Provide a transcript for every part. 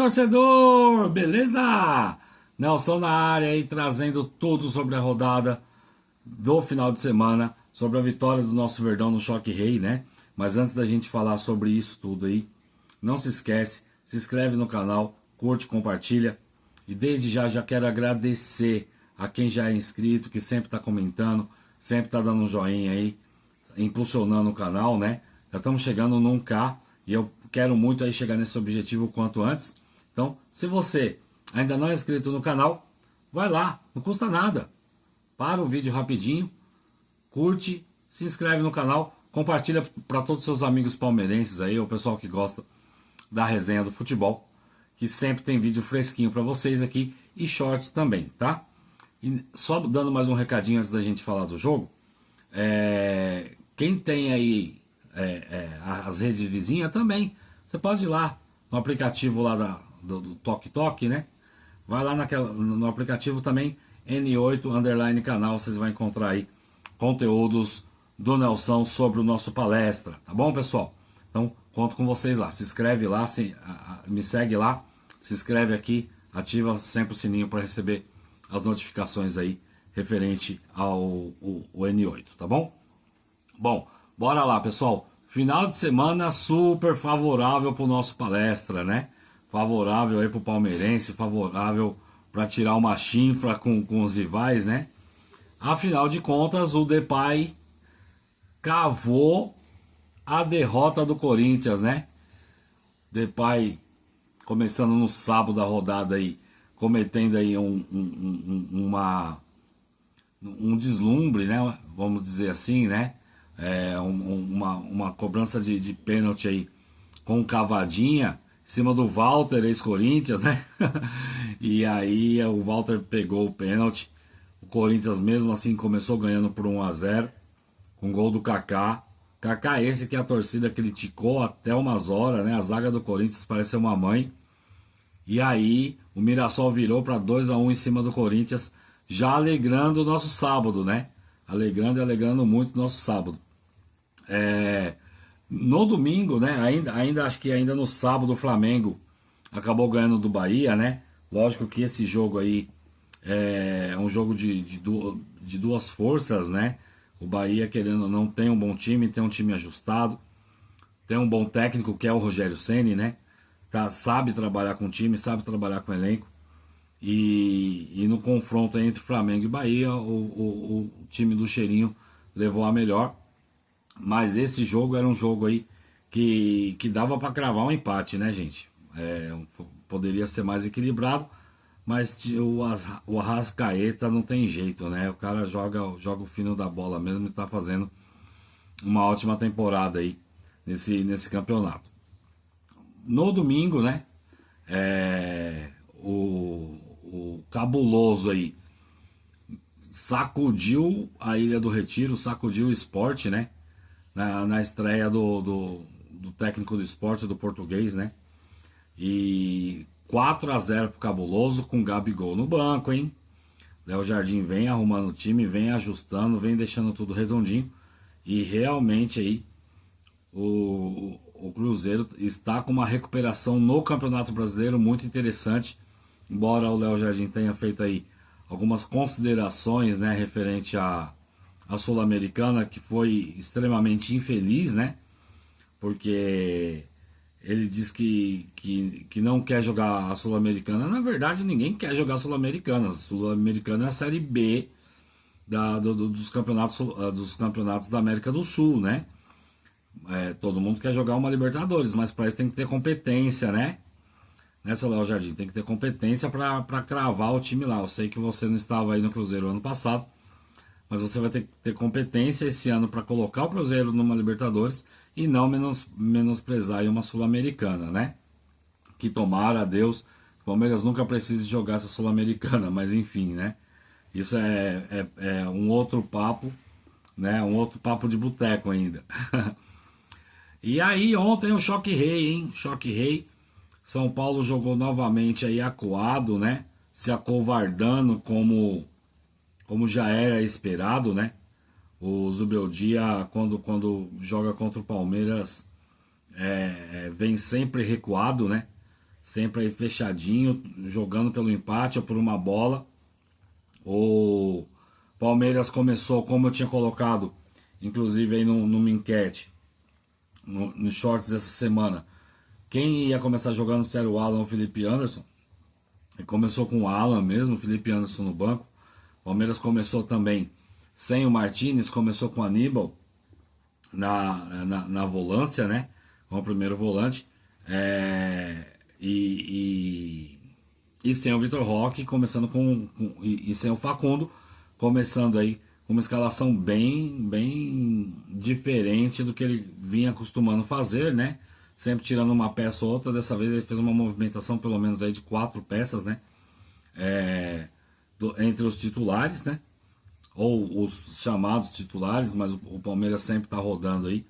torcedor! Beleza? Nelson na área aí, trazendo tudo sobre a rodada do final de semana, sobre a vitória do nosso Verdão no Choque Rei, né? Mas antes da gente falar sobre isso tudo aí, não se esquece, se inscreve no canal, curte, compartilha. E desde já quero agradecer a quem já é inscrito, que sempre está comentando, sempre está dando um joinha aí, impulsionando o canal, né? Já estamos chegando num K e eu quero muito aí chegar nesse objetivo o quanto antes. Então, se você ainda não é inscrito no canal, vai lá, não custa nada. Para o vídeo rapidinho, curte, se inscreve no canal, compartilha para todos os seus amigos palmeirenses aí, o pessoal que gosta da resenha do futebol, que sempre tem vídeo fresquinho para vocês aqui e shorts também, tá? E só dando mais um recadinho antes da gente falar do jogo, quem tem aí as redes vizinhas também, você pode ir lá no aplicativo lá do Toque Toque, né? Vai lá no aplicativo também, N8 Underline Canal, vocês vão encontrar aí conteúdos do Nelson sobre o nosso palestra, tá bom, pessoal? Então, conto com vocês lá, se inscreve lá, me segue lá, se inscreve aqui, ativa sempre o sininho para receber as notificações aí referente ao N8, tá bom? Bom, bora lá, pessoal. Final de semana super favorável para o nosso palestra, né? Favorável aí para o palmeirense, favorável para tirar uma chinfra com os rivais, né? Afinal de contas, o Depay cavou a derrota do Corinthians, né? Depay começando no sábado da rodada aí, cometendo aí um deslumbre, né? Vamos dizer assim, né? Uma cobrança de pênalti aí com cavadinha em cima do Walter, ex-Corinthians, né? E aí o Walter pegou o pênalti. O Corinthians mesmo assim começou ganhando por 1-0 com gol do Kaká. Kaká esse que a torcida criticou até umas horas, né? A zaga do Corinthians pareceu uma mãe. E aí o Mirassol virou para 2-1 em cima do Corinthians, já alegrando o nosso sábado, né? Alegrando muito o nosso sábado. No domingo, né? Ainda acho que ainda no sábado o Flamengo acabou ganhando do Bahia, né? Lógico que esse jogo aí é um jogo de duas forças, né? O Bahia, querendo ou não, tem um bom time, tem um time ajustado, tem um bom técnico que é o Rogério Ceni, né? Sabe trabalhar com time, sabe trabalhar com elenco. E no confronto entre Flamengo e Bahia, o time do Cheirinho levou a melhor. Mas esse jogo era um jogo aí que dava para cravar um empate, né, gente? Poderia ser mais equilibrado, mas o Arrascaeta não tem jeito, né? O cara joga o fino da bola mesmo e tá fazendo uma ótima temporada aí nesse campeonato. No domingo, né? O cabuloso aí sacudiu a Ilha do Retiro, sacudiu o Sport, né? Na estreia do técnico do Sport, do português, né? E 4-0 pro Cabuloso, com Gabigol no banco, hein? Léo Jardim vem arrumando o time, vem ajustando, vem deixando tudo redondinho. E realmente aí o Cruzeiro está com uma recuperação no Campeonato Brasileiro muito interessante. Embora o Léo Jardim tenha feito aí algumas considerações, né, referente à Sul-Americana, que foi extremamente infeliz, né? Porque ele diz que não quer jogar a Sul-Americana. Na verdade, ninguém quer jogar a Sul-Americana. A Sul-Americana é a Série B dos campeonatos da América do Sul, né? Todo mundo quer jogar uma Libertadores, mas para isso tem que ter competência, né? Seu Léo Jardim? Tem que ter competência para cravar o time lá. Eu sei que você não estava aí no Cruzeiro ano passado, mas você vai ter que ter competência esse ano para colocar o Cruzeiro numa Libertadores e não menosprezar aí uma Sul-Americana, né? Que tomara a Deus, o Palmeiras nunca precise jogar essa Sul-Americana, mas enfim, né? Isso é um outro papo, né? Um outro papo de boteco ainda. E aí ontem o Choque Rei, hein? Choque Rei. São Paulo jogou novamente aí acuado, né? Se acovardando como já era esperado, né? O Zubeldia, quando joga contra o Palmeiras, vem sempre recuado, né? sempre aí fechadinho, jogando pelo empate ou por uma bola. O Palmeiras começou, como eu tinha colocado, inclusive aí numa enquete, nos shorts dessa semana, quem ia começar jogando se era o Alan ou o Felipe Anderson. E começou com o Alan mesmo, o Felipe Anderson no banco. O Palmeiras começou também sem o Martinez, começou com o Aníbal na volância, né? Como primeiro volante. E sem o Vitor Roque, começando e sem o Facundo, começando aí com uma escalação bem diferente do que ele vinha acostumando fazer, né? Sempre tirando uma peça ou outra. Dessa vez ele fez uma movimentação pelo menos aí de 4 peças, né? Entre os titulares, né? Ou os chamados titulares, mas o Palmeiras sempre está rodando aí.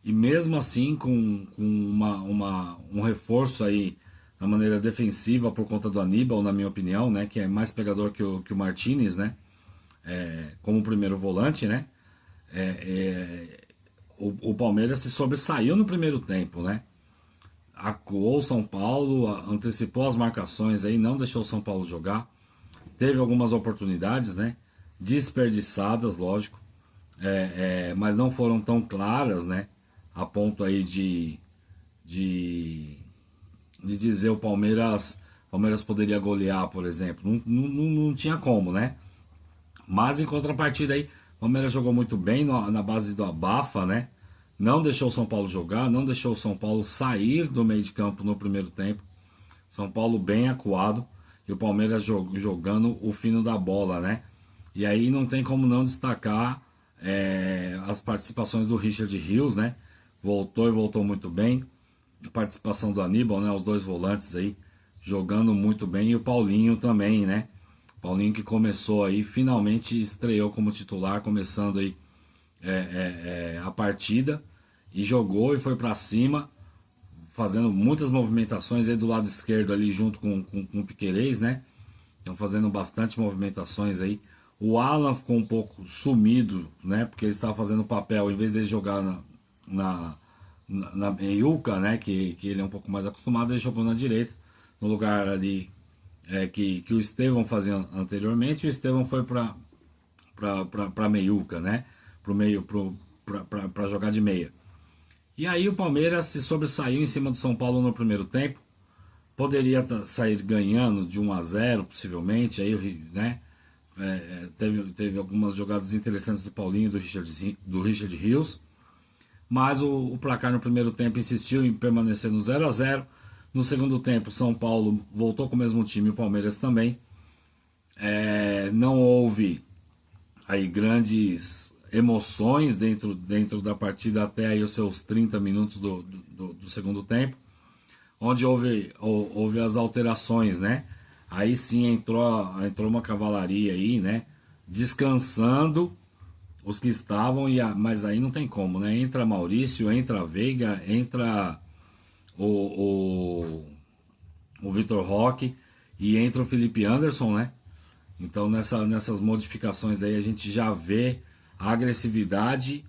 E mesmo assim, com um reforço aí na maneira defensiva por conta do Aníbal, na minha opinião, né? Que é mais pegador que o Martinez, né? Como primeiro volante, né? O Palmeiras se sobressaiu no primeiro tempo, né? Acuou o São Paulo, antecipou as marcações aí, não deixou o São Paulo jogar. Teve algumas oportunidades, né? Desperdiçadas, lógico, mas não foram tão claras, né? A ponto aí de dizer o Palmeiras poderia golear, por exemplo. Não tinha como, né? Mas em contrapartida aí, o Palmeiras jogou muito bem na base do abafa, né? Não deixou o São Paulo jogar, não deixou o São Paulo sair do meio de campo no primeiro tempo. São Paulo bem acuado e o Palmeiras jogando o fino da bola, né? E aí não tem como não destacar as participações do Richard Rios, né? Voltou muito bem. A participação do Aníbal, né? Os dois volantes aí jogando muito bem. E o Paulinho também, né? Paulinho que começou aí, finalmente estreou como titular, começando aí a partida. E jogou e foi para cima, fazendo muitas movimentações aí do lado esquerdo ali junto com o Piquerez, né? Estão fazendo bastante movimentações aí. O Alan ficou um pouco sumido, né? Porque ele estava fazendo papel, em vez de ele jogar na meiuca, né? Que ele é um pouco mais acostumado, ele jogou na direita, no lugar ali que o Estevão fazia anteriormente. O Estevão foi para meiuca, né? Para jogar de meia. E aí o Palmeiras se sobressaiu em cima do São Paulo no primeiro tempo. Poderia sair ganhando de 1-0, possivelmente. Aí, né? Teve algumas jogadas interessantes do Paulinho e do Richard Rios. Mas o placar no primeiro tempo insistiu em permanecer no 0-0. No segundo tempo, São Paulo voltou com o mesmo time, o Palmeiras também. Não houve aí grandes emoções dentro da partida até aí os seus 30 minutos do segundo tempo, onde houve as alterações, né? Aí sim entrou uma cavalaria aí, né? Descansando os que estavam, mas aí não tem como, né? Entra Maurício, entra Veiga, entra o Vitor Roque e entra o Felipe Anderson, né? Então nessas modificações aí a gente já vê a agressividade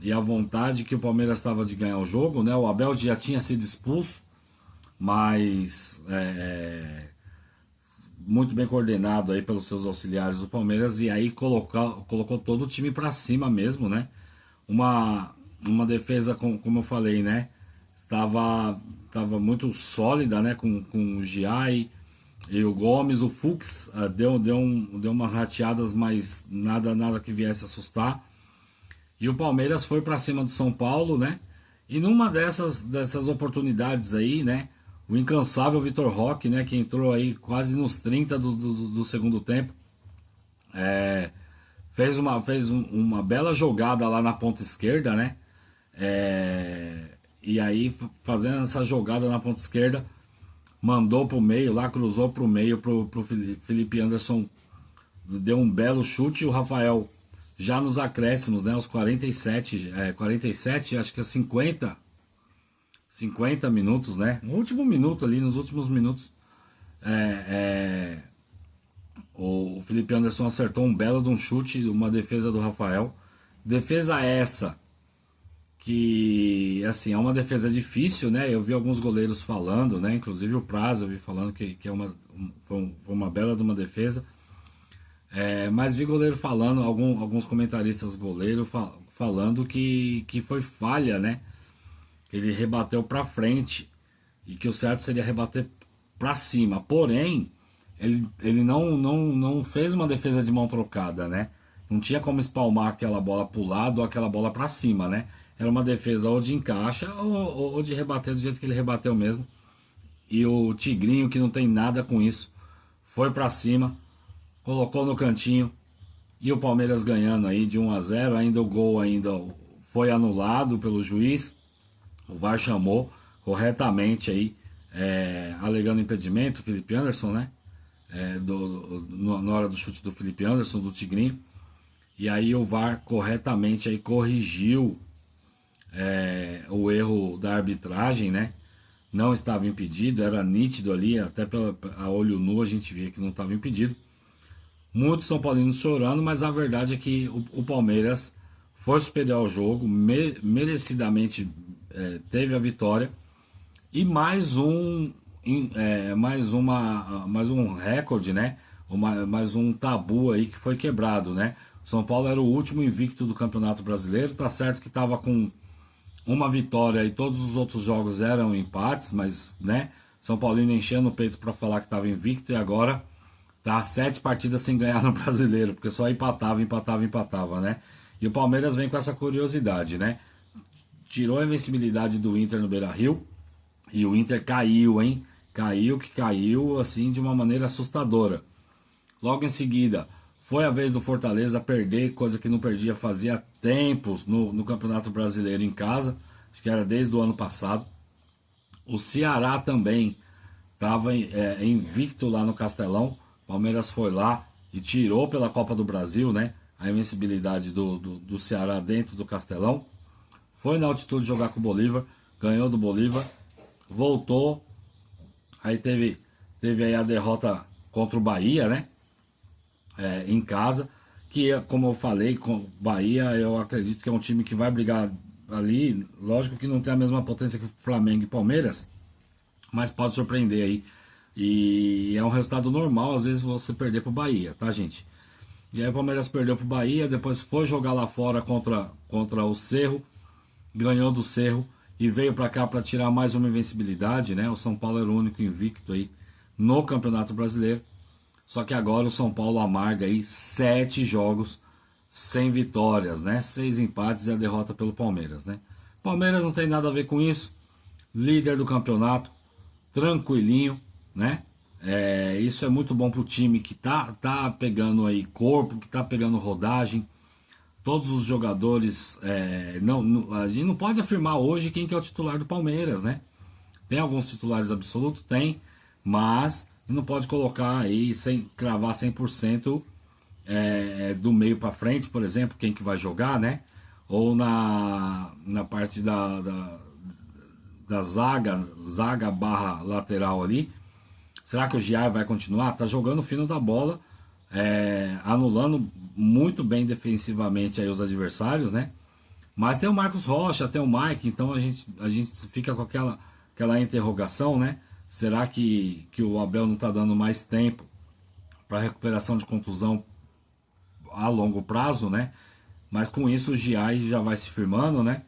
e a vontade que o Palmeiras estava de ganhar o jogo, né? O Abel já tinha sido expulso, mas muito bem coordenado aí pelos seus auxiliares do Palmeiras, e aí colocou todo o time para cima mesmo, né? Uma defesa, como eu falei, né? Estava muito sólida, né? Com o Giai e o Gomes. O Fux deu umas rateadas, mas nada que viesse assustar. E o Palmeiras foi para cima do São Paulo, né? E numa dessas oportunidades aí, né? O incansável Vitor Roque, né? Que entrou aí quase nos 30 do segundo tempo. Fez uma bela jogada lá na ponta esquerda, né? E aí, fazendo essa jogada na ponta esquerda, mandou pro meio lá, cruzou pro meio pro Felipe Anderson, deu um belo chute. E o Rafael, já nos acréscimos, né? Os 47, acho que é 50 minutos, né? No último minuto ali, nos últimos minutos, o Felipe Anderson acertou um belo de um chute, uma defesa do Rafael. Defesa essa que assim, é uma defesa difícil, né? Eu vi alguns goleiros falando, né? Inclusive o Prazo eu vi falando que é foi uma bela de uma defesa. Mas vi goleiro falando, alguns comentaristas goleiro falando que foi falha, né? Ele rebateu para frente e que o certo seria rebater para cima. Porém, ele não fez uma defesa de mão trocada, né? Não tinha como espalmar aquela bola para o lado ou aquela bola para cima, né? Era uma defesa ou de encaixa ou de rebater do jeito que ele rebateu mesmo. E o Tigrinho, que não tem nada com isso, foi para cima, colocou no cantinho e o Palmeiras ganhando aí de 1-0. Ainda o gol ainda foi anulado pelo juiz. O VAR chamou corretamente aí, alegando impedimento, o Felipe Anderson, né? Na hora do chute do Felipe Anderson, do Tigrinho. E aí o VAR corretamente aí corrigiu o erro da arbitragem, né? Não estava impedido, era nítido ali, até a olho nu a gente via que não estava impedido. Muitos São Paulinos chorando, mas a verdade é que o Palmeiras foi superior ao jogo, merecidamente teve a vitória. E mais um recorde, né? Mais um tabu aí que foi quebrado, né? O São Paulo era o último invicto do Campeonato Brasileiro. Tá certo que estava com uma vitória e todos os outros jogos eram empates, mas, né? São Paulino enchendo o peito para falar que estava invicto e agora tá 7 partidas sem ganhar no Brasileiro, porque só empatava, né? E o Palmeiras vem com essa curiosidade, né? Tirou a invencibilidade do Inter no Beira-Rio e o Inter caiu, hein? Caiu assim de uma maneira assustadora. Logo em seguida, foi a vez do Fortaleza perder, coisa que não perdia fazia tempos no Campeonato Brasileiro em casa, acho que era desde o ano passado. O Ceará também estava invicto lá no Castelão. Palmeiras foi lá e tirou pela Copa do Brasil, né? A invencibilidade do Ceará dentro do Castelão. Foi na altitude jogar com o Bolívar, ganhou do Bolívar, voltou. Aí teve aí a derrota contra o Bahia, né? Em casa, que como eu falei, com o Bahia eu acredito que é um time que vai brigar ali, lógico que não tem a mesma potência que o Flamengo e Palmeiras, mas pode surpreender aí, e é um resultado normal às vezes você perder pro Bahia, tá gente? E aí o Palmeiras perdeu pro Bahia, depois foi jogar lá fora contra o Cerro, ganhou do Cerro e veio para cá para tirar mais uma invencibilidade, né? O São Paulo era o único invicto aí no Campeonato Brasileiro. Só que agora o São Paulo amarga aí 7 jogos sem vitórias, né? 6 empates e a derrota pelo Palmeiras, né? Palmeiras não tem nada a ver com isso. Líder do campeonato, tranquilinho, né? Isso é muito bom pro time que tá pegando aí corpo, que tá pegando rodagem. Todos os jogadores, a gente não pode afirmar hoje quem que é o titular do Palmeiras, né? Tem alguns titulares absolutos? Tem, mas não pode colocar aí, sem cravar 100% do meio para frente, por exemplo, quem que vai jogar, né? Ou na parte da zaga barra lateral ali. Será que o Giai vai continuar? Tá jogando o fino da bola, anulando muito bem defensivamente aí os adversários, né? Mas tem o Marcos Rocha, tem o Mike, então a gente fica com aquela interrogação, né? Será que o Abel não está dando mais tempo para recuperação de contusão a longo prazo, né? Mas com isso o Giai já vai se firmando, né?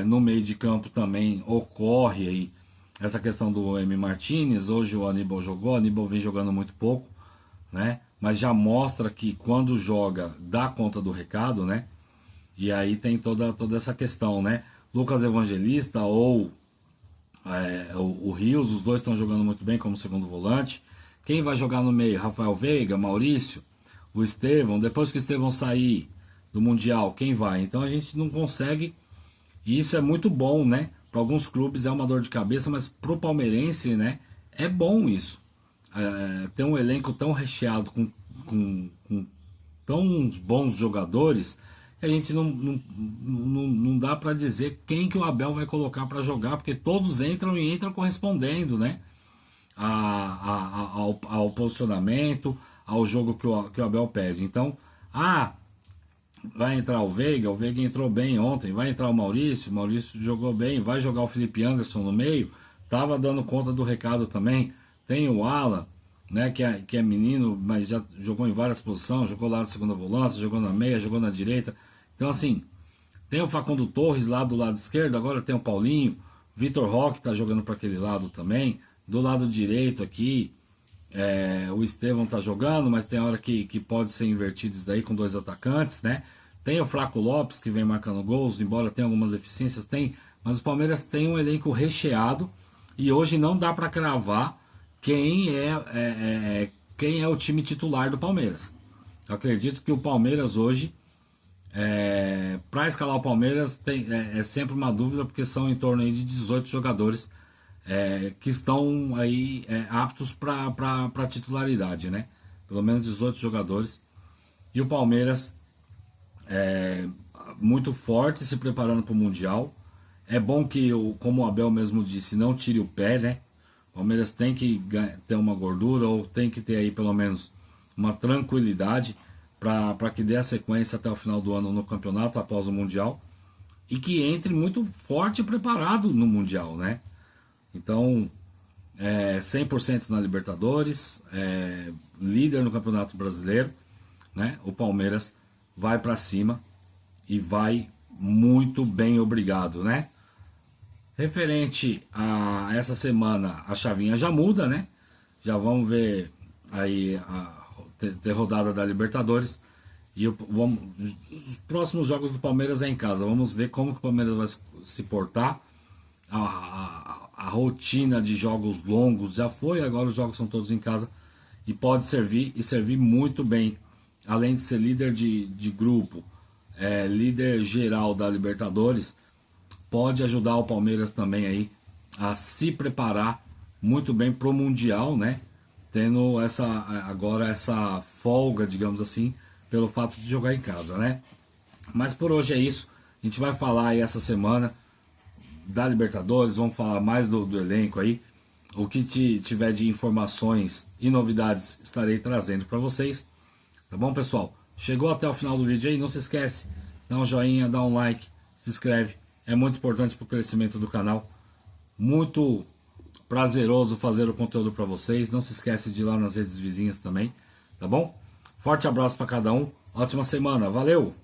No meio de campo também ocorre aí essa questão do M. Martinez. Hoje o Aníbal jogou, o Aníbal vem jogando muito pouco, né? Mas já mostra que quando joga dá conta do recado, né? E aí tem toda essa questão, né? Lucas Evangelista ou o Rios, os dois estão jogando muito bem como segundo volante. Quem vai jogar no meio? Rafael Veiga, Maurício, o Estevão. Depois que o Estevão sair do Mundial, quem vai? Então a gente não consegue, e isso é muito bom, né? Para alguns clubes é uma dor de cabeça, mas pro palmeirense, né? É bom isso. Ter um elenco tão recheado com tão bons jogadores, a gente não dá para dizer quem que o Abel vai colocar para jogar, porque todos entram e entram correspondendo, né? Ao posicionamento, ao jogo que o Abel pede. Então, Vai entrar o Veiga entrou bem ontem, vai entrar o Maurício jogou bem, vai jogar o Felipe Anderson no meio, tava dando conta do recado também. Tem o Alan, né, que é menino, mas já jogou em várias posições, jogou lá na segunda volância, jogou na meia, jogou na direita. Então assim, tem o Facundo Torres lá do lado esquerdo, agora tem o Paulinho, Vitor Roque tá jogando para aquele lado também, do lado direito aqui, o Estevão tá jogando, mas tem hora que pode ser invertido isso daí com dois atacantes, né? Tem o Flaco Lopes que vem marcando gols, embora tenha algumas deficiências, mas o Palmeiras tem um elenco recheado e hoje não dá para cravar quem é o time titular do Palmeiras. Eu acredito que o Palmeiras hoje, para escalar o Palmeiras, é sempre uma dúvida, porque são em torno aí de 18 jogadores que estão aí aptos para titularidade, né? Pelo menos 18 jogadores. E o Palmeiras muito forte, se preparando para o Mundial. É bom que, como o Abel mesmo disse, não tire o pé, né? O Palmeiras tem que ter uma gordura, ou tem que ter aí pelo menos uma tranquilidade para que dê a sequência até o final do ano no campeonato, após o Mundial. E que entre muito forte e preparado no Mundial, né? Então, 100% na Libertadores, líder no Campeonato Brasileiro, né? O Palmeiras vai para cima e vai muito bem, obrigado, né? Referente a essa semana, a chavinha já muda, né? Já vamos ver aí ter rodada da Libertadores e os próximos jogos do Palmeiras é em casa. Vamos ver como que o Palmeiras vai se portar. A rotina de jogos longos já foi, agora os jogos são todos em casa e pode servir e servir muito bem. Além de ser líder de grupo, líder geral da Libertadores, pode ajudar o Palmeiras também aí a se preparar muito bem pro Mundial, né? Tendo agora essa folga, digamos assim, pelo fato de jogar em casa, né? Mas por hoje é isso. A gente vai falar aí essa semana da Libertadores, vamos falar mais do elenco aí. O que tiver de informações e novidades estarei trazendo para vocês. Tá bom, pessoal? Chegou até o final do vídeo aí, não se esquece, dá um joinha, dá um like, se inscreve. É muito importante para o crescimento do canal. Muito prazeroso fazer o conteúdo para vocês. Não se esquece de ir lá nas redes vizinhas também, tá bom? Forte abraço para cada um. Ótima semana. Valeu!